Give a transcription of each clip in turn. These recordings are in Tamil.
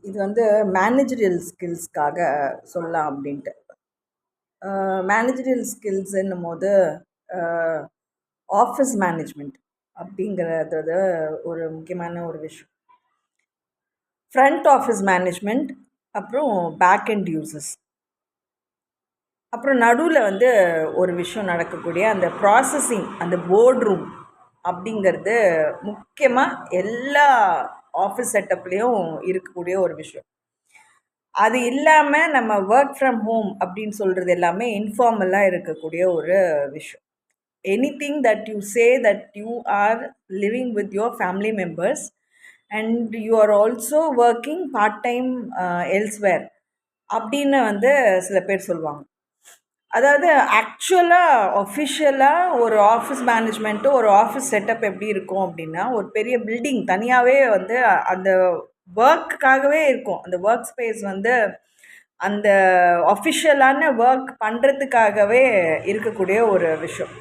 இது வந்து மேனேஜரியல் ஸ்கில்ஸ்க்காக சொல்லலாம் அப்படின்ட்டு. மேனேஜரியல் ஸ்கில்ஸ்ன்னும் போது ஆஃபீஸ் மேனேஜ்மெண்ட் அப்படிங்கிறது ஒரு முக்கியமான ஒரு விஷயம். ஃப்ரண்ட் ஆஃபீஸ் மேனேஜ்மெண்ட், அப்புறம் பேக் அண்ட் யூசர்ஸ், அப்புறம் நடுவில் வந்து ஒரு விஷயம் நடக்கக்கூடிய அந்த ப்ராசஸிங், அந்த போர்ட் ரூம் அப்படிங்கிறது முக்கியமாக எல்லா ஆஃபீஸ் செட்டப்லேயும் இருக்கக்கூடிய ஒரு விஷயம். அது இல்லாமல் நம்ம ஒர்க் ஃப்ரம் ஹோம் அப்படின்னு சொல்கிறது எல்லாமே இன்ஃபார்மலாக இருக்கக்கூடிய ஒரு விஷயம். Anything that you say that you are living with your family members and you are also working part time elsewhere அப்படின்னு வந்து சில பேர் சொல்லுவாங்க. அதாவது ஆக்சுவலாக அஃபிஷியலாக ஒரு ஆஃபீஸ் மேனேஜ்மெண்ட்டு, ஒரு ஆஃபீஸ் செட்டப் எப்படி இருக்கும் அப்படின்னா, ஒரு பெரிய பில்டிங் தனியாகவே வந்து அந்த ஒர்க்குக்காகவே இருக்கும். அந்த ஒர்க் ஸ்பேஸ் வந்து அந்த அஃபிஷியலான ஒர்க் பண்ணுறதுக்காகவே இருக்கக்கூடிய ஒரு விஷயம்.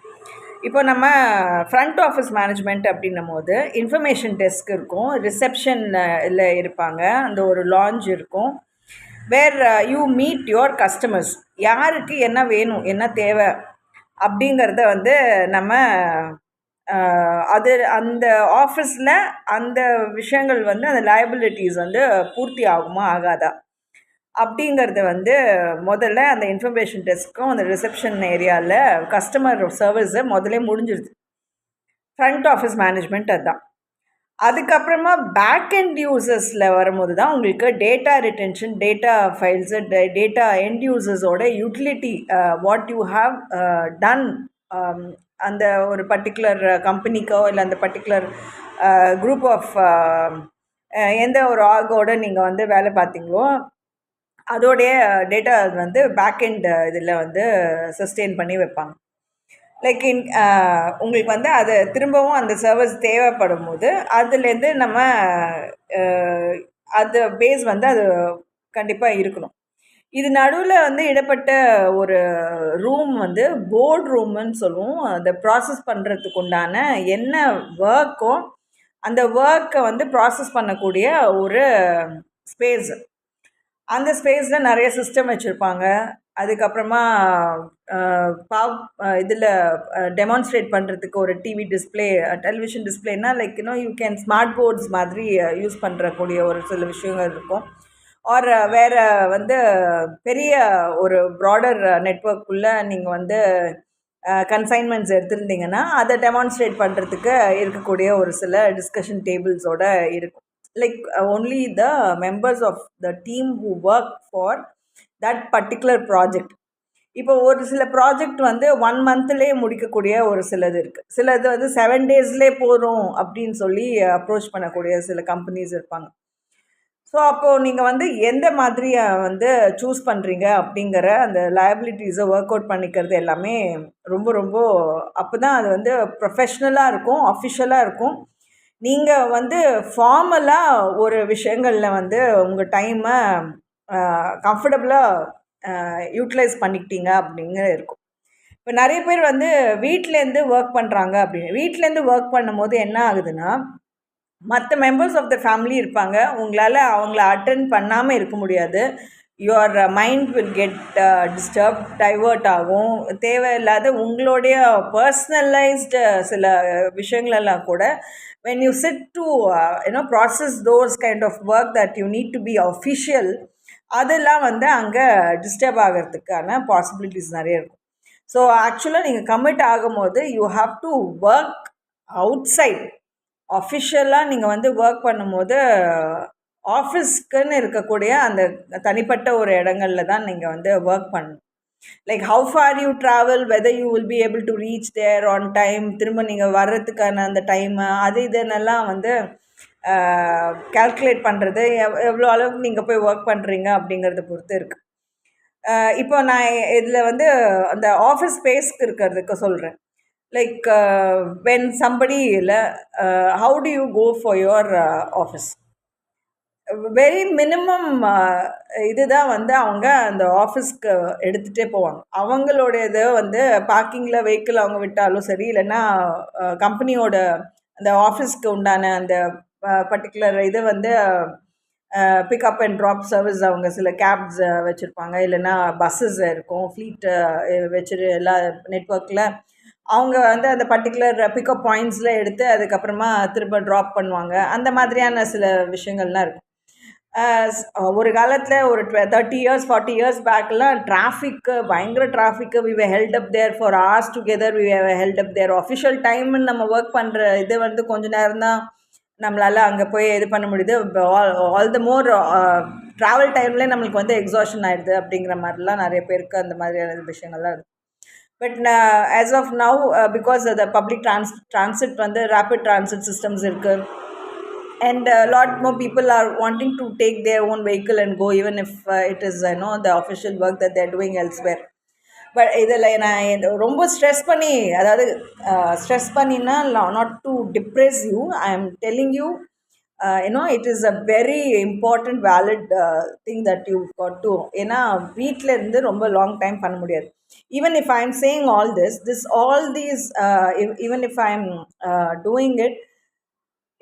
இப்போ நம்ம ஃப்ரண்ட் ஆஃபீஸ் மேனேஜ்மெண்ட் அப்படின்னும் போது இன்ஃபர்மேஷன் டெஸ்க் இருக்கும், ரிசப்ஷனில் இருப்பாங்க, அந்த ஒரு லான்ச் இருக்கும், where you meet your customers. யாருக்கு என்ன வேணும், என்ன தேவை அப்படிங்கிறத வந்து நம்ம அது அந்த ஆஃபீஸில் அந்த விஷயங்கள் வந்து அந்த லயபிலிட்டிஸ் வந்து பூர்த்தி ஆகுமா ஆகாதா அப்படிங்கிறது வந்து முதல்ல அந்த இன்ஃபர்மேஷன் டெஸ்க்கும் அந்த ரிசப்ஷன் ஏரியாவில் கஸ்டமர் சர்வீஸை முதல்ல முடிஞ்சிடுது. ஃப்ரண்ட் ஆஃபீஸ் மேனேஜ்மெண்ட் அதுதான். அதுக்கப்புறமா பேக் அண்ட் யூசர்ஸில் வரும்போது தான் உங்களுக்கு data retention, data files, data end யூசர்ஸோட utility, what you have done அந்த ஒரு பர்டிகுலர் கம்பெனிக்கோ இல்லை அந்த பர்டிகுலர் குரூப் ஆஃப் எந்த ஒரு ஆர்கோட நீங்கள் வந்து வேலை பார்த்தீங்களோ அதோடைய டேட்டா வந்து பேக் அண்ட் இதில் வந்து சஸ்டெயின் பண்ணி வைப்பாங்க. லைக் உங்களுக்கு வந்து அது திரும்பவும் அந்த சர்வீஸ் தேவைப்படும் போது அதுலேருந்து நம்ம அது பேஸ் வந்து அது கண்டிப்பாக இருக்கணும். இது நடுவில் வந்து இடப்பட்ட ஒரு ரூம் வந்து போர்ட் ரூம்னு சொல்லுவோம். அதை ப்ராசஸ் பண்ணுறதுக்கு உண்டான என்ன ஒர்க்கோ அந்த ஒர்க்கை வந்து ப்ராசஸ் பண்ணக்கூடிய ஒரு ஸ்பேஸ். அந்த ஸ்பேஸில் நிறைய சிஸ்டம் வச்சுருப்பாங்க. அதுக்கப்புறமா இதில் டெமான்ஸ்ட்ரேட் பண்ணுறதுக்கு ஒரு டிவி டிஸ்பிளே, டெலிவிஷன் டிஸ்பிளேனா like you can smart boards மாதிரி யூஸ் பண்ணுறக்கூடிய ஒரு சில விஷயங்கள் இருக்கும். ஆர் வேறு வந்து பெரிய ஒரு ப்ராடர் நெட்ஒர்க்குள்ளே நீங்கள் வந்து கன்சைன்மெண்ட்ஸ் எடுத்திருந்தீங்கன்னா அதை டெமான்ஸ்ட்ரேட் பண்ணுறதுக்கு இருக்கக்கூடிய ஒரு சில டிஸ்கஷன் டேபிள்ஸோடு இருக்கும். Like only the members of the team who work for that particular project. இப்போ ஒரு சில ப்ராஜெக்ட் வந்து 1 மந்த்லேயே முடிக்கக்கூடிய ஒரு சிலது இருக்குது, சிலது வந்து 7 டேஸ்லேயே போகிறோம் அப்படின்னு சொல்லி அப்ரோச் பண்ணக்கூடிய சில கம்பெனிஸ் இருப்பாங்க. ஸோ அப்போது நீங்கள் வந்து எந்த மாதிரி வந்து சூஸ் பண்ணுறீங்க அப்படிங்கிற அந்த லயபிலிட்டிஸை ஒர்க் அவுட் பண்ணிக்கிறது எல்லாமே ரொம்ப ரொம்ப அப்போ தான் அது வந்து ப்ரொஃபஷ்னலாக இருக்கும், அஃபிஷியலாக இருக்கும். நீங்கள் வந்து ஃபார்மலாக ஒரு விஷயங்களில் வந்து உங்கள் டைமை கம்ஃபர்டபுளாக யூட்டிலைஸ் பண்ணிக்கிட்டீங்க அப்படிங்கிற இருக்கும். இப்போ நிறைய பேர் வந்து வீட்டிலேருந்து ஒர்க் பண்ணுறாங்க அப்படின்னு, வீட்டிலேருந்து ஒர்க் பண்ணும்போது என்ன ஆகுதுன்னா, மற்ற மெம்பர்ஸ் ஆஃப் த ஃபேமிலி இருப்பாங்க, உங்களால் அவங்கள அட்டென்ட் பண்ணாமல் இருக்க முடியாது. Your mind will get disturb, divert ஆகும். தேவையில்லாத உங்களுடைய பர்சனலைஸ்டு சில விஷயங்களெல்லாம் கூட when you sit to process those kind of work that you need to be official, அதெல்லாம் வந்து அங்கே டிஸ்டர்ப் ஆகிறதுக்கான பாசிபிலிட்டிஸ் நிறைய இருக்கும். ஸோ ஆக்சுவலாக நீங்கள் கமிட் ஆகும்போது you have to work outside. அஃபிஷியலாக நீங்கள் வந்து ஒர்க் பண்ணும்போது ஆஃபீஸ்க்குன்னு இருக்கக்கூடிய அந்த தனிப்பட்ட ஒரு இடங்களில் தான் நீங்கள் வந்து ஒர்க் பண்ணணும். Like how far you travel, whether you will be able to reach there on time, திரும்ப நீங்கள் வர்றதுக்கான அந்த டைமு அது இதென்னெல்லாம் வந்து கால்குலேட் பண்ணுறது, எவ்வளோ அளவுக்கு நீங்கள் போய் ஒர்க் பண்ணுறீங்க அப்படிங்கிறத பொறுத்து இருக்குது. இப்போ நான் இதில் வந்து அந்த ஆஃபீஸ் ஸ்பேஸ்க்கு இருக்கிறதுக்கு சொல்கிறேன். லைக் when somebody இல்லை how do you go for your office? Very minimum இதுதான் வந்து அவங்க அந்த ஆஃபீஸ்க்கு எடுத்துகிட்டே போவாங்க. அவங்களுடையது வந்து பார்க்கிங்கில் வெஹிக்கிள் அவங்க விட்டாலும் சரி, இல்லைன்னா கம்பெனியோட அந்த ஆஃபீஸ்க்கு உண்டான அந்த பர்டிகுலர் இதை வந்து பிக்கப் அண்ட் ட்ராப் சர்வீஸ் அவங்க சில கேப்ஸ் வச்சுருப்பாங்க, இல்லைன்னா பஸ்ஸஸ் இருக்கும், ஃப்ளீட் வச்சுரு எல்லா நெட்ஒர்க்கில் அவங்க வந்து அந்த பர்டிகுலர் பிக்கப் பாயிண்ட்ஸில் எடுத்து அதுக்கப்புறமா திரும்ப ட்ராப் பண்ணுவாங்க. அந்த மாதிரியான சில விஷயங்கள்லாம் இருக்கும். ஒரு காலத்தில் ஒரு 30 இயர்ஸ் 40 இயர்ஸ் பேக்லாம் டிராஃபிக்கு பயங்கர traffic, we were held up there for hours together, we were held up there official டைம்னு நம்ம ஒர்க் பண்ணுற இது வந்து கொஞ்ச நேரம் தான் நம்மளால் அங்கே போய் இது பண்ண முடியுது. ஆல் த மோர் ட்ராவல் டைம்லேயே நம்மளுக்கு வந்து எக்ஸாஷன் ஆகிடுது அப்படிங்கிற மாதிரிலாம் நிறைய பேருக்கு அந்த மாதிரியான விஷயங்கள்லாம் இருக்குது. But as of now because the public transit வந்து ரேபிட் டிரான்சிட் சிஸ்டம்ஸ் இருக்குது, and a lot more people are wanting to take their own vehicle and go, even if it is the official work that they're doing elsewhere. But இதில் நான் ரொம்ப ஸ்ட்ரெஸ் பண்ணி, அதாவது ஸ்ட்ரெஸ் பண்ணினா not to depress you, I am telling you it is a very important valid thing that you got to. ஏன்னா வீட்டில் இருந்து ரொம்ப லாங் டைம் பண்ண முடியாது. even if I am saying all all these even if I am doing it,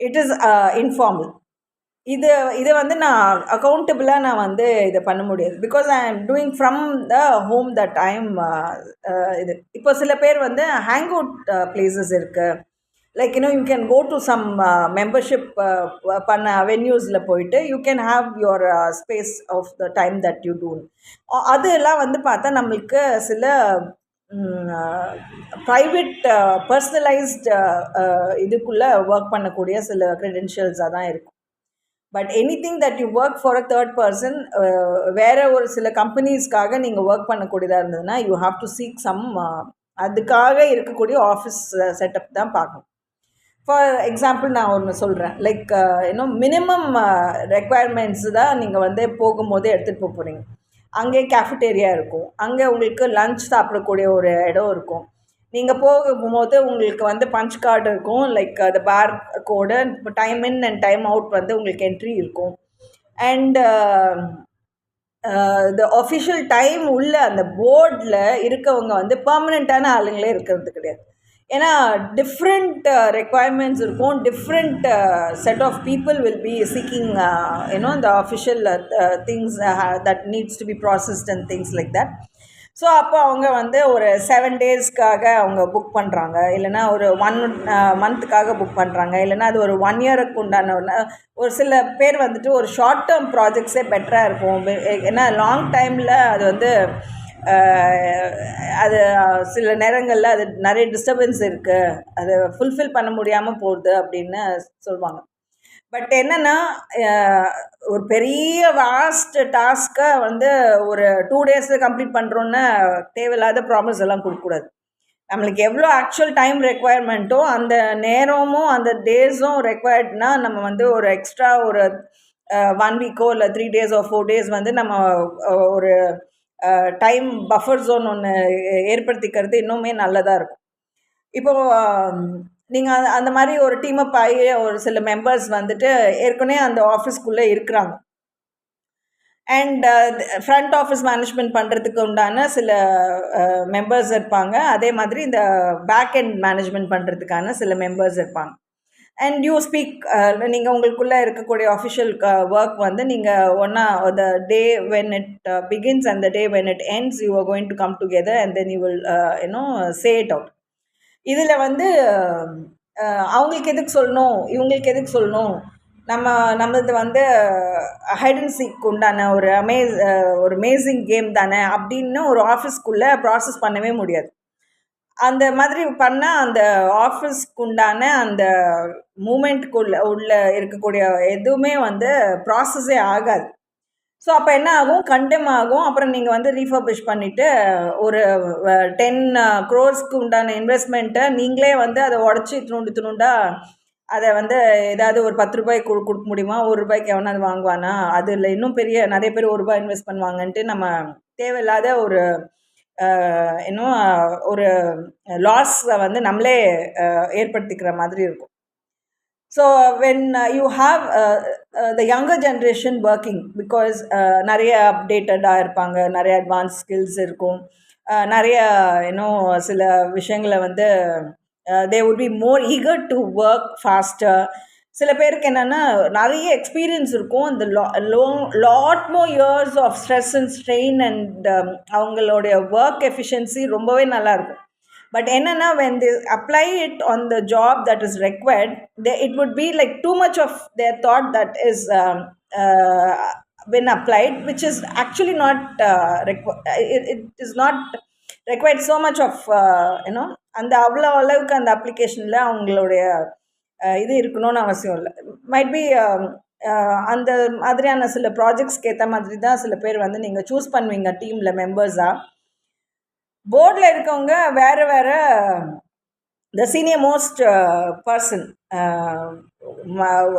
it is informal. இதை வந்து நான் அக்கௌண்டபிளாக நான் வந்து இதை பண்ண முடியாது, because I am doing from the home that I am இது. இப்போ சில பேர் வந்து ஹேங் அவுட் பிளேசஸ் இருக்குது, like you can go to some membership பண்ண வென்யூஸில் போயிட்டு you can have your space of the time that you do. அதெல்லாம் வந்து பார்த்தா நம்மளுக்கு சில ப்ரைவேட் பர்சனலைஸ்ட் இதுக்குள்ளே ஒர்க் பண்ணக்கூடிய சில க்ரெடென்ஷியல்ஸாக தான் இருக்கும். But anything that you work for a third person, வேறு ஒரு சில கம்பெனிஸ்க்காக நீங்கள் ஒர்க் பண்ணக்கூடியதாக இருந்ததுன்னா you have to seek some அதுக்காக இருக்கக்கூடிய ஆஃபீஸ் செட்டப் தான் பார்க்கணும். ஃபார் எக்ஸாம்பிள் நான் ஒன்று சொல்கிறேன், லைக் மினிமம் ரெக்குவயர்மெண்ட்ஸ் தான் நீங்கள் வந்து போகும்போதே எடுத்துகிட்டு போக போகிறீங்க. அங்கே கேஃபிட்டேரியா இருக்கும், அங்கே உங்களுக்கு லன்ச் சாப்பிடக்கூடிய ஒரு இடம் இருக்கும். நீங்கள் போகும்போது உங்களுக்கு வந்து பஞ்ச் கார்டு இருக்கும், லைக் அந்த பார் கோடு, இப்போ time in and time out வந்து உங்களுக்கு என்ட்ரி இருக்கும். அண்ட் த அஃபிஷியல் டைம் உள்ள அந்த போர்டில் இருக்கவங்க வந்து பர்மனெண்ட்டான ஆளுங்களே இருக்கிறது கிடையாது. ஏன்னா டிஃப்ரெண்ட் ரெக்குவயர்மெண்ட்ஸ் இருக்கும், different set of people will be seeking the official things that needs to be processed and things like that. So அப்போ அவங்க வந்து ஒரு 7 டேஸ்க்காக அவங்க புக் பண்ணுறாங்க, இல்லைனா ஒரு 1 மந்த்துக்காக புக் பண்ணுறாங்க, இல்லைனா அது ஒரு 1 இயருக்கு உண்டான ஒரு சில பேர் வந்துட்டு ஒரு ஷார்ட் டேர்ம் ப்ராஜெக்ட்ஸே பெட்டராக இருக்கும். ஏன்னா லாங் டைமில் அது வந்து அது சில நேரங்களில் அது நிறைய டிஸ்டர்பன்ஸ் இருக்குது, அதை ஃபுல்ஃபில் பண்ண முடியாமல் போகுது அப்படின்னு சொல்லுவாங்க. பட் என்னென்னா ஒரு பெரிய வாஸ்ட் டாஸ்க்கை வந்து ஒரு 2 டேஸில் கம்ப்ளீட் பண்ணுறோன்னு தேவையில்லாத ப்ராமிஸ் எல்லாம் கொடுக்கக்கூடாது. நம்மளுக்கு எவ்வளோ ஆக்சுவல் டைம் ரெக்குவயர்மெண்ட்டோ அந்த நேரமும் அந்த டேஸும் ரெக்குவயர்ட்னா நம்ம வந்து ஒரு எக்ஸ்ட்ரா ஒரு 1 வீக்கோ இல்லை 3 days or 4 days வந்து நம்ம ஒரு டைம் பஃபர் ஜோன் ஒன்று ஏற்படுத்திக்கிறது இன்னுமே நல்லதாக இருக்கும். இப்போது நீங்கள் அந்த மாதிரி ஒரு டீமப் ஆகி ஒரு சில மெம்பர்ஸ் வந்துட்டு ஏற்கனவே அந்த ஆஃபீஸ்க்குள்ளே இருக்கிறாங்க, அண்ட் ஃப்ரண்ட் ஆஃபீஸ் மேனேஜ்மெண்ட் பண்ணுறதுக்கு உண்டான சில மெம்பர்ஸ் இருப்பாங்க. அதே மாதிரி இந்த பேக் எண்ட் மேனேஜ்மெண்ட் பண்ணுறதுக்கான சில மெம்பர்ஸ் இருப்பாங்க. அண்ட் யூ ஸ்பீக், நீங்கள் உங்களுக்குள்ளே இருக்கக்கூடிய அஃபிஷியல் ஒர்க் வந்து நீங்கள் ஒன்றா the day when it begins and the day when it ends you are going to come together and then you will say it out. இதில் வந்து அவங்களுக்கு எதுக்கு சொல்லணும், இவங்களுக்கு எதுக்கு சொல்லணும், நம்மளது வந்து ஹைட் அண்ட் சீக் உண்டான ஒரு அமேசிங் கேம் தானே அப்படின்னு ஒரு ஆஃபீஸ்க்குள்ளே ப்ராசஸ் பண்ணவே முடியாது. அந்த மாதிரி பண்ணால் அந்த ஆஃபீஸ்க்கு உண்டான அந்த மூமெண்ட்டுக்குள்ளே உள்ள இருக்கக்கூடிய எதுவுமே வந்து ப்ராசஸே ஆகாது. ஸோ அப்போ என்ன ஆகும், கண்டெம் ஆகும். அப்புறம் நீங்கள் வந்து ரீஃபர்பிஷ் பண்ணிவிட்டு ஒரு 10 crores உண்டான இன்வெஸ்ட்மெண்ட்டை நீங்களே வந்து அதை உடச்சி துணுண்டா அதை வந்து ஏதாவது ஒரு 10 ரூபாய்க்கு கொடுக்க முடியுமா? 1 ரூபாய்க்கு எவனாவது வாங்குவானா? அது இல்லை, இன்னும் நிறைய பேர் 1 ரூபாய் இன்வெஸ்ட் பண்ணுவாங்கன்ட்டு நம்ம தேவையில்லாத ஒரு ஒரு லாஸை வந்து நம்மளே ஏற்படுத்திக்கிற மாதிரி இருக்கும். So when you have the younger generation working, because நிறைய அப்டேட்டடாக இருப்பாங்க, நிறைய அட்வான்ஸ் ஸ்கில்ஸ் இருக்கும், நிறைய சில விஷயங்களை வந்து they would be more eager to work faster. சில பேருக்கு என்னென்னா நிறைய எக்ஸ்பீரியன்ஸ் இருக்கும், அந்த lot more years of stress and strain and அவங்களுடைய ஒர்க் எஃபிஷியன்சி ரொம்பவே நல்லாயிருக்கும். பட் என்னென்னா when they apply it on the job that is required, it would be like too much of their thought that is been applied, which is actually not it is not required so much of அந்த அவ்வளோ அளவுக்கு அந்த அப்ளிகேஷனில் அவங்களுடைய இது இருக்கணும்னு அவசியம் இல்லை. மைட் பி அந்த மாதிரியான சில ப்ராஜெக்ட்ஸ்க்கு ஏற்ற மாதிரி தான் சில பேர் வந்து நீங்கள் சூஸ் பண்ணுவீங்க டீமில் மெம்பர்ஸாக. போர்டில் இருக்கவங்க வேறு வேறு த சீனியர் மோஸ்ட் பர்சன்,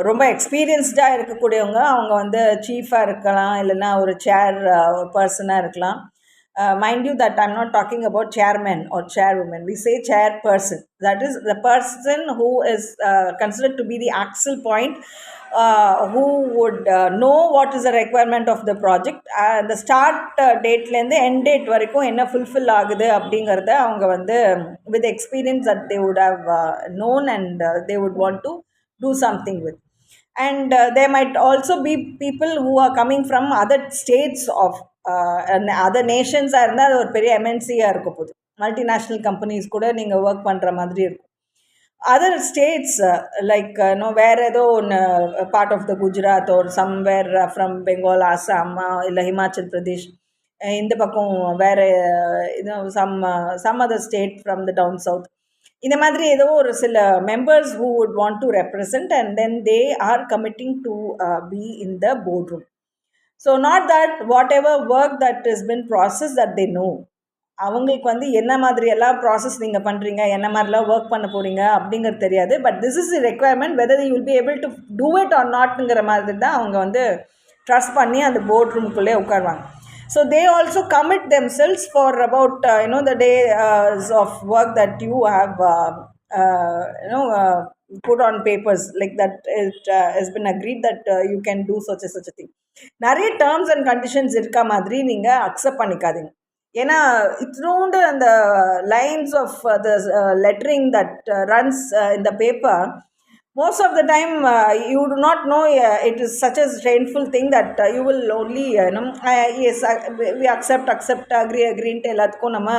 ரொம்ப எக்ஸ்பீரியன்ஸ்டாக இருக்கக்கூடியவங்க, அவங்க வந்து சீஃபாக இருக்கலாம், இல்லைன்னா ஒரு சேர் பர்சனாக இருக்கலாம். Mind you that I'm not talking about chairman or chairwoman. We say chairperson. That is the person who is considered to be the axle point, who would know what is the requirement of the project. The start dateலேருந்து end date வரைக்கும் என்ன fulfill ஆகுது அப்படிங்கிறத அவங்க வந்து with experience that they would have known and they would want to do something with. And there might also be people who are coming from other states of other நேஷன்ஸாக இருந்தால் அது ஒரு பெரிய எம்என்சியாக இருக்க போகுது. மல்டிநேஷ்னல் கம்பெனிஸ் கூட நீங்கள் ஒர்க் பண்ணுற மாதிரி இருக்கும். அதர் ஸ்டேட்ஸ் லைக் வேறு ஏதோ ஒன்று பார்ட் ஆஃப் த குஜராத் ஒரு சம்வேர் ஃப்ரம் பெங்கால், ஆசாம், இல்லை ஹிமாச்சல் பிரதேஷ், இந்த பக்கம் வேறு இது some other state from the down south, இந்த மாதிரி ஏதோ ஒரு சில members who would want to represent and then they are committing to be in the boardroom. So not that whatever work that has been processed that they know, அவங்களுக்கு வந்து என்ன மாதிரியெல்லாம் ப்ராசஸ் நீங்கள் பண்ணுறீங்க, என்ன மாதிரிலாம் ஒர்க் பண்ண போகிறீங்க அப்படிங்கிறது தெரியாது. But this is the requirement, whether you will be able to do it or நாட்ங்கிற மாதிரி தான் அவங்க வந்து ட்ரஸ்ட் பண்ணி அந்த போர்ட் ரூம்குள்ளே உட்காருவாங்க. So they also commit themselves for about the days of work that you have put on papers, like that it has been agreed that you can do such a thing. நிறைய டேர்ம்ஸ் அண்ட் கண்டிஷன்ஸ் இருக்க மாதிரி நீங்கள் அக்செப்ட் பண்ணிக்காதீங்க. ஏன்னா இட்னோண்டு அந்த lines of the lettering that runs in the paper, most of the time you do not know, it is such a strainful thing that you will only yes, we accept, agree ன்ட்டு எல்லாத்துக்கும் நம்ம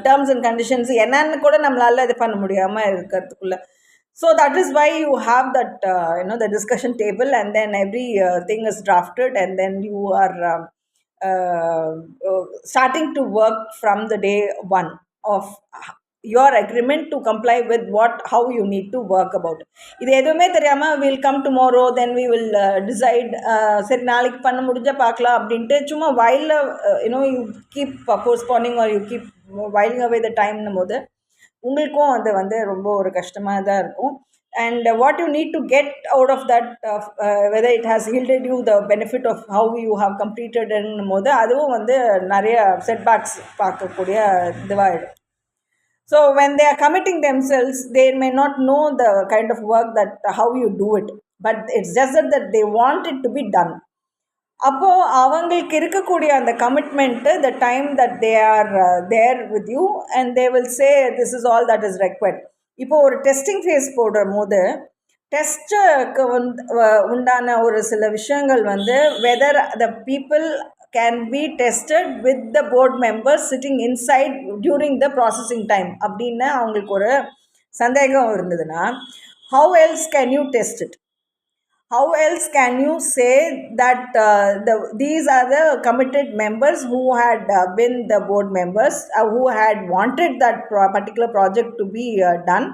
டேர்ம்ஸ் அண்ட் கண்டிஷன்ஸ் என்னன்னு கூட நம்மளால இது பண்ண முடியாமல் இருக்கிறதுக்குள்ள. So that is why you have that the discussion table, and then every thing is drafted, and then you are starting to work from the day one of your agreement to comply with how you need to work about. இது எதுவுமே தெரியாமல் we'll come tomorrow, then we will decide, சரி நாளைக்கு பண்ண முடிஞ்சா பார்க்கலாம் அப்படின்ட்டு சும்மா while you keep postponing or you keep whiling away the time போது உங்களுக்கும் அது வந்து ரொம்ப ஒரு கஷ்டமாக தான் இருக்கும். And what you need to get out of that, whether it has yielded you the benefit of how you have completed போது அதுவும் வந்து நிறைய செட்பேக்ஸ் பார்க்கக்கூடிய இதுவாகிடும். So when they are committing themselves, they may not know the kind of work that how you do it, but it's just that they want it to be done. அப்போது அவங்களுக்கு இருக்கக்கூடிய அந்த commitment, the time that they are there with you and they will say this is all that is required. இப்போது ஒரு டெஸ்டிங் ஃபேஸ் போடுற போது டெஸ்ட்டுக்கு உண்டான ஒரு சில விஷயங்கள் வந்து whether the people can be tested with the board members sitting inside during the processing time அப்படின்னு அவங்களுக்கு ஒரு சந்தேகம் இருந்ததுன்னா, how else can you test it? How else can you say that these are the committed members who had been the board members, who had wanted that particular project to be done?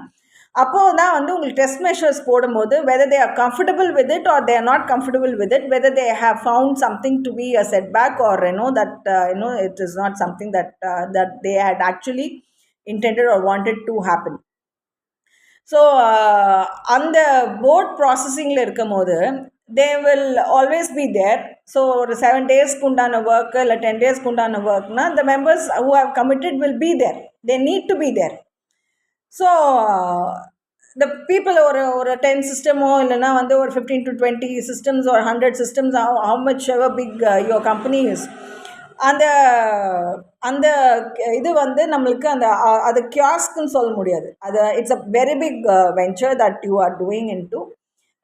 அப்போது தான் வந்து உங்களுக்கு டெஸ்ட் மெஷர்ஸ் போடும்போது whether they are comfortable with it or they are not comfortable with it, whether they have found something to be a setback or that it is not something that they had actually intended or wanted to happen. So அந்த போர்ட் ப்ராசஸிங்கில் இருக்கும் போது they will always be there. So ஒரு 7 daysக்கு உண்டான ஒர்க்கு இல்லை 10 daysக்கு உண்டான ஒர்க்னா the members who have committed will be there. They need to be there. So the people ஒரு 10 சிஸ்டமோ இல்லைனா வந்து ஒரு 15 to 20 systems or 100 systems, how much ever big your company is, அந்த அந்த இது வந்து நம்மளுக்கு அந்த அது கியாஸ்க்குன்னு சொல்ல முடியாது. அது it's a very big venture that you are doing into.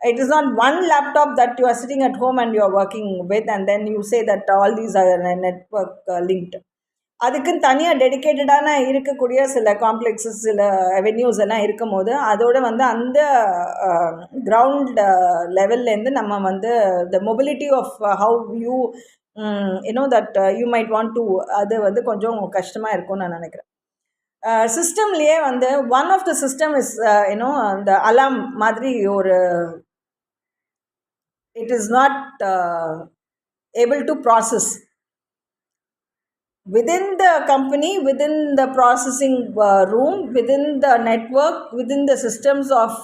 It is not one laptop that you are sitting at home and you are working with, and then you say that all these are network linked. அதுக்குன்னு தனியாக டெடிக்கேட்டடான இருக்கக்கூடிய சில காம்ப்ளெக்ஸஸ், சில அவென்யூஸ் எல்லாம் இருக்கும் போது அதோட வந்து அந்த கிரவுண்ட் லெவல்லேருந்து நம்ம வந்து the mobility of how you you know that you might want to, அது வந்து கொஞ்சம் கஷ்டமாக இருக்கும்னு நான் நினைக்கிறேன். சிஸ்டம்லேயே வந்து one of the system is you know அந்த அலாம் மாதிரி ஒரு, it is not able to process within the company, within the processing room, within the network, within the systems of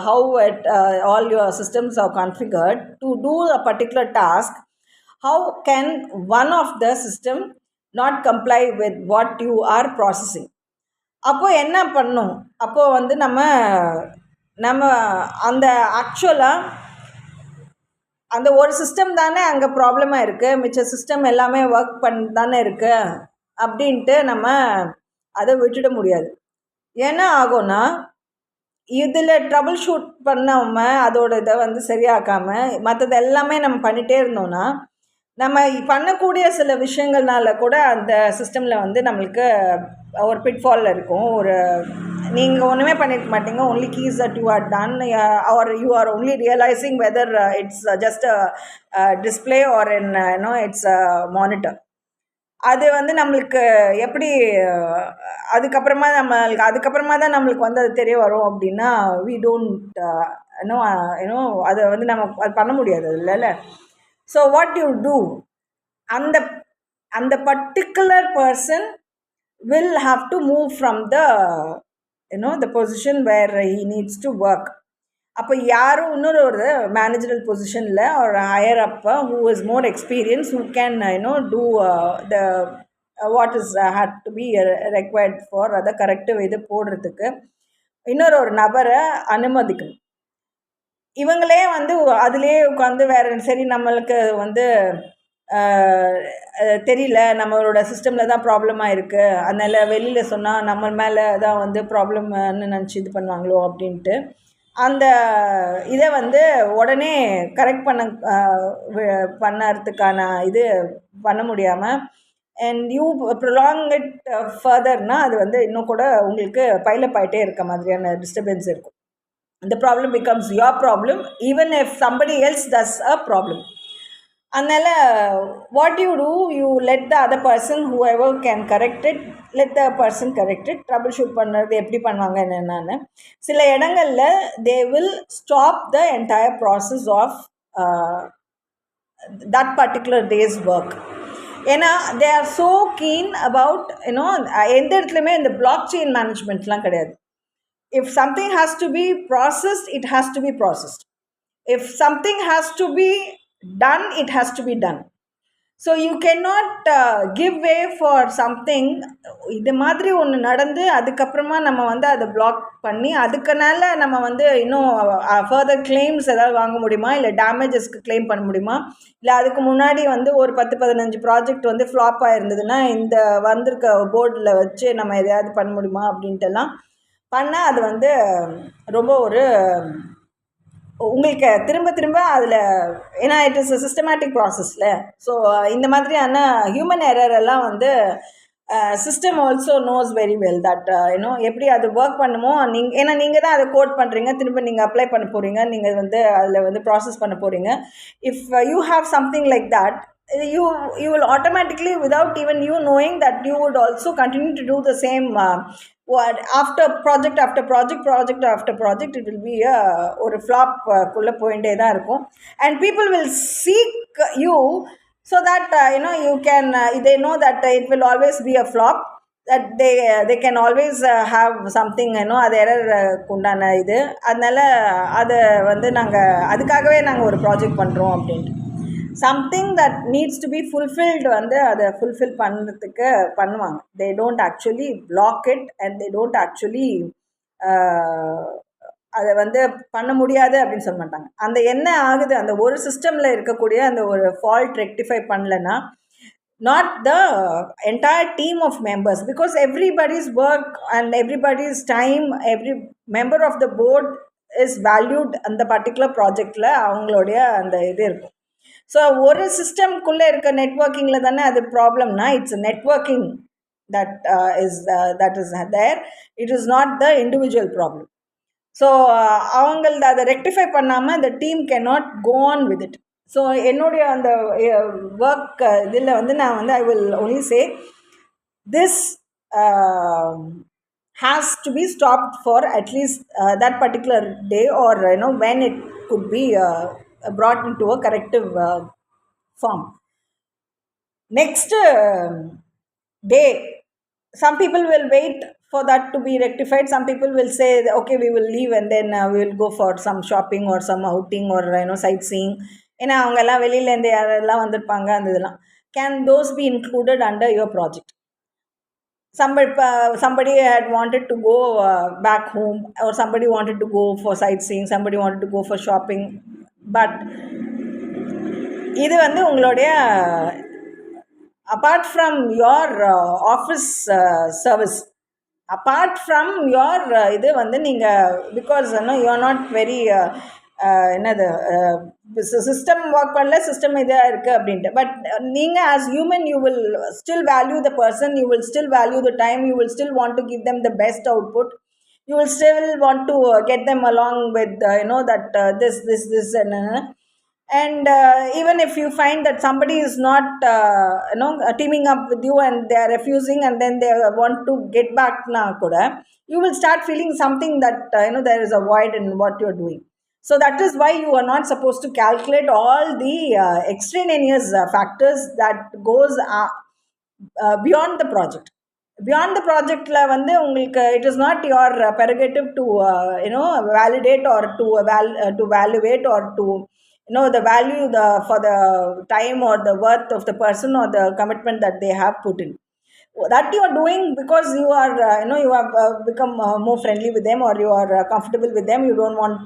how all your systems are configured to do a particular task. How can one of the system not comply with what you are processing? அப்போ என்ன பண்ணும்? அப்போ வந்து நம்ம அந்த ஆக்சுவலாக அந்த ஒரு சிஸ்டம் தானே அங்கே ப்ராப்ளமாக இருக்குது, மிச்ச சிஸ்டம் எல்லாமே ஒர்க் தானே இருக்குது அப்படின்ட்டு நம்ம அதை விட்டுட முடியாது. என்ன ஆகும்னா, இதில் ட்ரபிள் ஷூட் பண்ணாமல் அதோட இதை வந்து சரியாக்காமல் மற்றது எல்லாமே நம்ம பண்ணிகிட்டே இருந்தோம்னா, நம்ம பண்ணக்கூடிய சில விஷயங்கள்னால கூட அந்த சிஸ்டமில் வந்து நம்மளுக்கு ஒரு பிட்ஃபாலில் இருக்கும். ஒரு நீங்கள் ஒன்றுமே பண்ணியிருக்க மாட்டீங்க, only keys that you are done, or you are only realising whether it's just a display or you know it's a monitor. அது வந்து நம்மளுக்கு எப்படி அதுக்கப்புறமா தான் நம்மளுக்கு வந்து அது தெரிய வரும் அப்படின்னா, வி டோன்ட் யூனோ அதை வந்து நம்ம அது பண்ண முடியாது இல்லைல்ல. ஸோ வாட் யூ டூ, அந்த particular person will have to move from the position where he needs to work. அப்போ யாரும் இன்னொரு ஒரு மேனேஜரல் பொசிஷனில் ஒரு ஹையர் அப்பா who is more experienced, who can do the what is had to be required for அதை கரெக்டாக இது போடுறதுக்கு இன்னொரு நபரை அனுமதிக்கணும். இவங்களே வந்து அதுலேயே உட்காந்து வேறு சரி நம்மளுக்கு வந்து தெரியல, நம்மளோட சிஸ்டமில் தான் ப்ராப்ளமாக இருக்குது, அதனால் வெளியில் சொன்னால் நம்ம மேலே தான் வந்து ப்ராப்ளம்னு நினச்சி இது பண்ணுவாங்களோ அப்படின்ட்டு அந்த இதை வந்து உடனே கரெக்ட் பண்ணறதுக்கான இது பண்ண முடியாமல் அண்ட் யூ ப்ரொலாங் இட் ஃபர்தர்னால் அது வந்து இன்னும் கூட உங்களுக்கு பைலப் ஆகிட்டே இருக்க மாதிரியான டிஸ்டர்பன்ஸ் இருக்கும். the problem becomes your problem even if somebody else does a problem. அதனால் what you do, you let the other person, whoever can correct it, let the person correct it. Trouble shoot பண்ணுறது எப்படி பண்ணுவாங்க என்னென்னு சில இடங்களில் they will stop the entire process of that particular day's work. ஏன்னா they are so keen about எந்த இடத்துலையுமே இந்த பிளாக் செயின் மேனேஜ்மெண்ட்லாம் கிடையாது. If something has to be processed, it has to be processed. If something has to be done, it has to be done. So you cannot give way for something. இது மாதிரி ஒன்று நடந்து அதுக்கப்புறமா நம்ம வந்து அதை பிளாக் பண்ணி அதுக்குனால நம்ம வந்து இன்னும் ஃபர்தர் கிளைம்ஸ் ஏதாவது வாங்க முடியுமா, இல்லை டேமேஜஸ்க்கு கிளைம் பண்ண முடியுமா, இல்லை அதுக்கு முன்னாடி வந்து ஒரு 10-15 ப்ராஜெக்ட் வந்து ஃப்ளாப் ஆகிருந்ததுன்னா இந்த வந்திருக்க போர்டில் வச்சு நம்ம எதையாவது பண்ண முடியுமா அப்படின்ட்டுலாம் பண்ணால் அது வந்து ரொம்ப ஒரு உங்களுக்கு திரும்ப அதில் ஏன்னா இட் இஸ் சிஸ்டமேட்டிக் ப்ராசஸில். ஸோ இந்த மாதிரியான ஹியூமன் எரர் எல்லாம் வந்து system also nose very well that எப்படி அது ஒர்க் பண்ணுமோ ஏன்னா நீங்கள் தான் அதை கோட் பண்ணுறீங்க, திரும்ப நீங்கள் அப்ளை பண்ண போகிறீங்க, நீங்கள் வந்து அதில் வந்து ப்ராசஸ் பண்ண போகிறீங்க. If you have something like that, you will automatically, without even you knowing, that you would also continue to do the same after project after project. It will be ஒரு flop குள்ள போயிட்டே தான் இருக்கும், and people will seek you so that you can they know that it will always be a flop, that they can always have something அது எரர் உண்டான இது. அதனால அதை வந்து அதுக்காகவே நாங்கள் ஒரு ப்ராஜெக்ட் பண்ணுறோம் அப்படின்ட்டு something that needs to be fulfilled வந்து அதை ஃபுல்ஃபில் பண்ணுறதுக்கு பண்ணுவாங்க. they don't actually block it and they don't actually அதை வந்து பண்ண முடியாது அப்படின்னு சொல்ல மாட்டாங்க. அந்த என்ன ஆகுது, அந்த ஒரு சிஸ்டமில் இருக்கக்கூடிய அந்த ஒரு ஃபால்ட் ரெக்டிஃபை பண்ணலைன்னா not the entire team of members, because everybody's work and everybody's time, every member of the board is valued அந்த பர்டிகுலர் ப்ராஜெக்டில் அவங்களுடைய அந்த இது இருக்கும். ஸோ ஒரு சிஸ்டம்குள்ளே இருக்க நெட்ஒர்க்கிங்கில் தானே அது ப்ராப்ளம்னா, it's networking that is there. It is not the individual problem. So அவங்கள அதை ரெக்டிஃபை பண்ணாமல் the team cannot go on with it. So என்னுடைய அந்த ஒர்க் இதில் வந்து நான் வந்து I will only say this has to be stopped for at least that particular day, or when it could be brought into a corrective form. Next day, some people will wait for that to be rectified. Some people will say, okay, we will leave and then we will go for some shopping or some outing or sightseeing. ஏன்னா அவங்கெல்லாம் வெளியிலேருந்து யாரெல்லாம் வந்திருப்பாங்க அந்த இதெல்லாம். Can those be included under your project? Somebody had wanted to go back home, or somebody wanted to go for sightseeing, somebody wanted to go for shopping, but இது வந்து உங்களுடைய apart from your office service, apart from your இது வந்து நீங்கள், because you are not very என்னது சிஸ்டம் ஒர்க் பண்ணல, சிஸ்டம் இதாக இருக்குது அப்படின்ட்டு, பட் நீங்கள் as human you will still value the person, you will still value the time, you will still want to give them the best output, you will still want to get them along with that this and even if you find that somebody is not teaming up with you and they are refusing and then they want to get back na kuda, you will start feeling something that there is a void in what you are doing. So that is why you are not supposed to calculate all the extraneous factors that goes beyond the project. Beyond the project வந்து உங்களுக்கு it is not your prerogative to validate or to evaluate or to the value for the time or the worth of the person or the commitment that they have put in. That you are doing because you are you have become more friendly with them, or you are comfortable with them. You don't want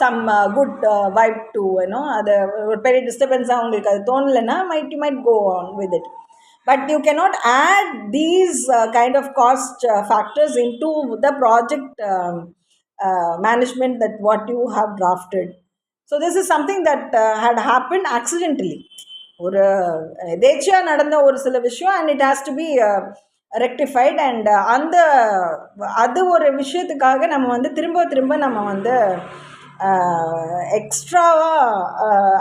some good vibe to அது ஒரு பெரிய டிஸ்டர்பன்ஸாக உங்களுக்கு அது தோணலைன்னா you might go on with it. But you cannot add these kind of cost factors into the project management that what you have drafted. So this is something that had happened accidentally. ஒரு எதேச்சியாக நடந்த ஒரு சில விஷயம், and it has to be rectified. And அது ஒரு விஷயத்துக்காக நம்ம வந்து திரும்ப நம்ம வந்து எக்ஸ்ட்ராவாக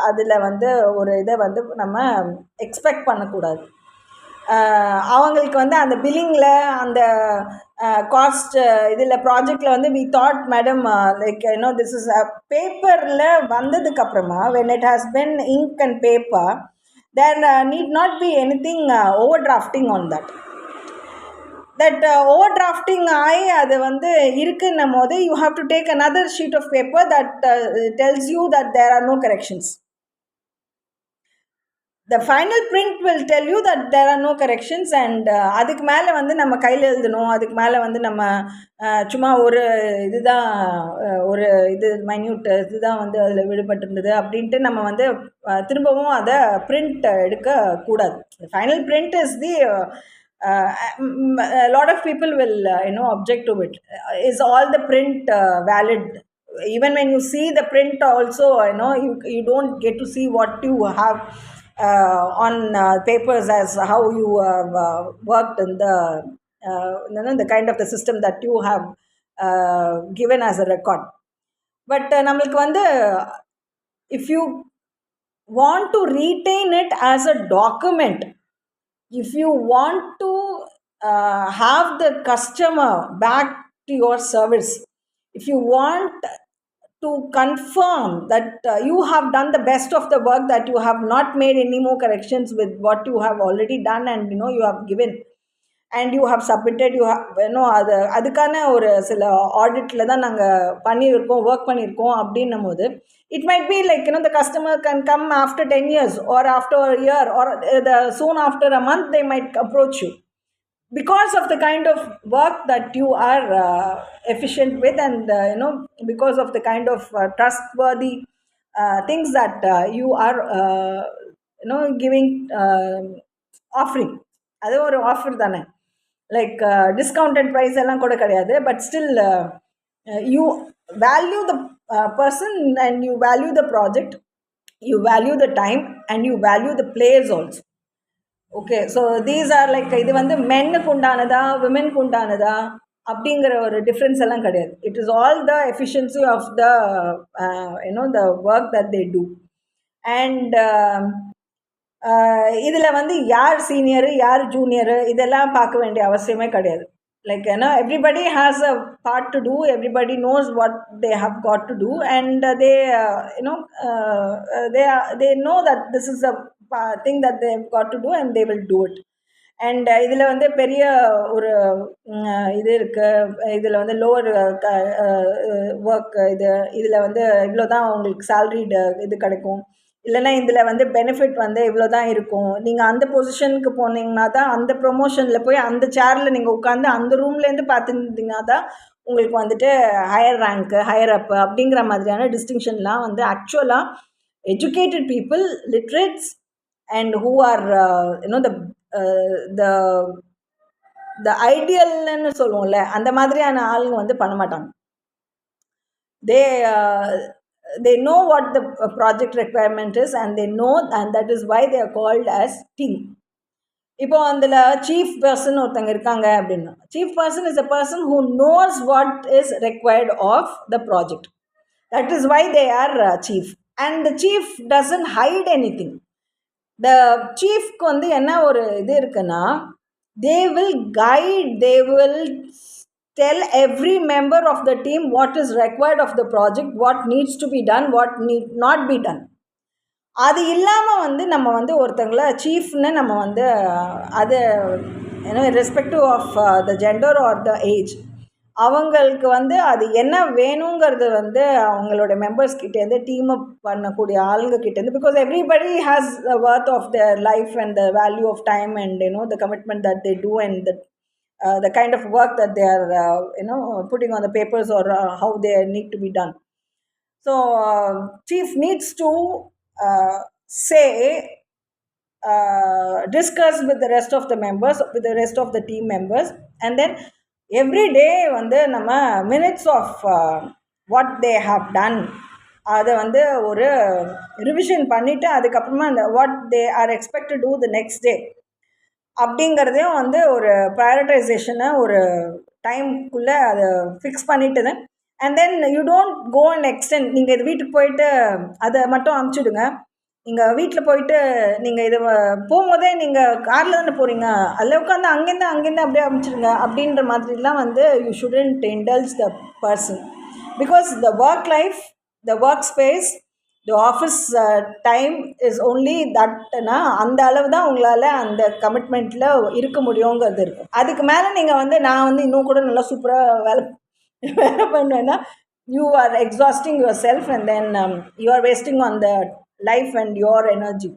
அதில் வந்து ஒரு இதை வந்து நம்ம எக்ஸ்பெக்ட் பண்ணக்கூடாது. அவங்களுக்கு வந்து அந்த பில்லிங்கில் அந்த காஸ்ட் இதில் ப்ராஜெக்டில் வந்து we thought madam like this is பேப்பரில் வந்ததுக்கப்புறமா when it has been ink and paper, there need not be anything overdrafting on that. That overdrafting ஆகி அது வந்து இருக்குன்னும் போது you have to take another sheet of paper that tells you that there are no corrections. The final print will tell you that there are no corrections, and அதுக்கு மேலே வந்து நம்ம கையில் எழுதணும், அதுக்கு மேலே வந்து நம்ம சும்மா ஒரு இதுதான் ஒரு இது மைன்யூட் இதுதான் வந்து அதில் விடுபட்டிருந்தது அப்படின்ட்டு நம்ம வந்து திரும்பவும் அதை பிரிண்ட் எடுக்கக்கூடாது. Final print is the a lot of people will object to it. Is all the print valid? Even when you see the print also, you don't get to see what you have on papers as how you have worked in the kind of the system that you have given as a record. But நம்மளுக்கு வந்து if you want to retain it as a document, if you want to have the customer back to your service, if you want to confirm that you have done the best of the work, that you have not made any more corrections with what you have already done and you have given and you have submitted, you have அதுக்கான ஒரு சில ஆடிட்டில் தான் நாங்கள் பண்ணியிருக்கோம், ஒர்க் பண்ணியிருக்கோம் அப்படின்னும் போது it might be like the customer can come after 10 years or after a year or soon after a month they might approach you because of the kind of work that you are efficient with, and because of the kind of trustworthy things that you are giving offering. அது ஒரு ஆஃபர் தானே, லைக் டிஸ்கவுண்டட் ப்ரைஸ் எல்லாம் கூட கிடையாது. But still you value the person and you value the project, you value the time and you value the players also. Okay, so these are like, இது வந்து மென்னுக்கு உண்டானதா விமென்க்கு உண்டானதா அப்படிங்கிற ஒரு டிஃப்ரென்ஸ் எல்லாம் கிடையாது. It is all the efficiency of the the work that they do. And இதில் வந்து யார் சீனியரு யார் ஜூனியரு இதெல்லாம் பார்க்க வேண்டிய அவசியமே கிடையாது. Like, everybody has a part to do, everybody knows what they have got to do, and they know that this is a thing that they've got to do and they will do it. And இதில் வந்து பெரிய ஒரு இது இருக்குது. இதில் வந்து லோவர் ஒர்க் இதில் வந்து இவ்வளோ தான் உங்களுக்கு சேலரிடு இது கிடைக்கும், இல்லைன்னா இதில் வந்து பெனிஃபிட் வந்து இவ்வளோ தான் இருக்கும். நீங்கள் அந்த பொசிஷனுக்கு போனீங்கன்னா தான், அந்த ப்ரொமோஷனில் போய் அந்த சேரில் நீங்கள் உட்காந்து அந்த ரூம்லேருந்து பார்த்துருந்தீங்கன்னா தான் உங்களுக்கு வந்துட்டு ஹையர் ரேங்க்கு, ஹையர் அப்பு அப்படிங்கிற மாதிரியான டிஸ்டிங்ஷன்லாம் வந்து ஆக்சுவலாக educated people, literates and who are the ஐடியல்னு சொல்லுவோம்ல, அந்த மாதிரியான ஆளுங்க வந்து பண்ண மாட்டாங்க. They know what the project requirement is, and they know, and that is why they are called as team. இப்போ அதில் சீஃப் பர்சன் ஒருத்தங்க இருக்காங்க அப்படின்னா, chief person is a person who knows what is required of the project. That is why they are chief. And the chief doesn't hide anything. The chiefக்கு வந்து என்ன ஒரு இது இருக்குன்னா, they will guide, they will tell every member of the team what is required of the project, what needs to be done, what need not be done. அது இல்லாமல் வந்து நம்ம வந்து ஒருத்தங்கள சீஃப்னு நம்ம வந்து அது respective of the gender or the age, அவங்களுக்கு வந்து அது என்ன வேணுங்கிறது வந்து அவங்களோட மெம்பர்ஸ்கிட்டேருந்து டீம் அப் பண்ணக்கூடிய ஆளுங்கக்கிட்டேருந்து, because everybody has the worth of their life and the value of time and the commitment that they do and the kind of work that they are putting on the papers, or how they need to be done. So chief needs to say, discuss with the rest of the members, with the rest of the team members, and then every day வந்து நம்ம minutes of what they have done அதை வந்து ஒரு ரிவிஷன் பண்ணிவிட்டு, அதுக்கப்புறமா அந்த what they are expected to do the next day அப்படிங்கிறதையும் வந்து ஒரு ப்ரையாரிட்டைசேஷனை ஒரு டைம்குள்ளே அதை ஃபிக்ஸ் பண்ணிட்டு தான். And then you don't go and extend. நீங்கள் இது வீட்டுக்கு போயிட்டு அதை மட்டும் அனுப்பிச்சுடுங்க. நீங்கள் வீட்டில் போயிட்டு நீங்கள் இது போகும்போதே நீங்கள் காரில் தானே போகிறீங்க, அதில் உட்காந்து அங்கேருந்து அப்படியே அனுப்பிச்சிடுங்க அப்படின்ற மாதிரிலாம் வந்து you shouldn't indulge the person. Because the work life, the work space, the office time is only தட்னா அந்த அளவு தான் உங்களால் அந்த கமிட்மெண்ட்டில் இருக்க முடியுங்கிறது இருக்கும். அதுக்கு மேலே நீங்கள் வந்து நான் வந்து இன்னும் கூட நல்லா சூப்பராக வேலை பண்ணுவேன்னா, you are exhausting your self, and then you are wasting on the life and your energy.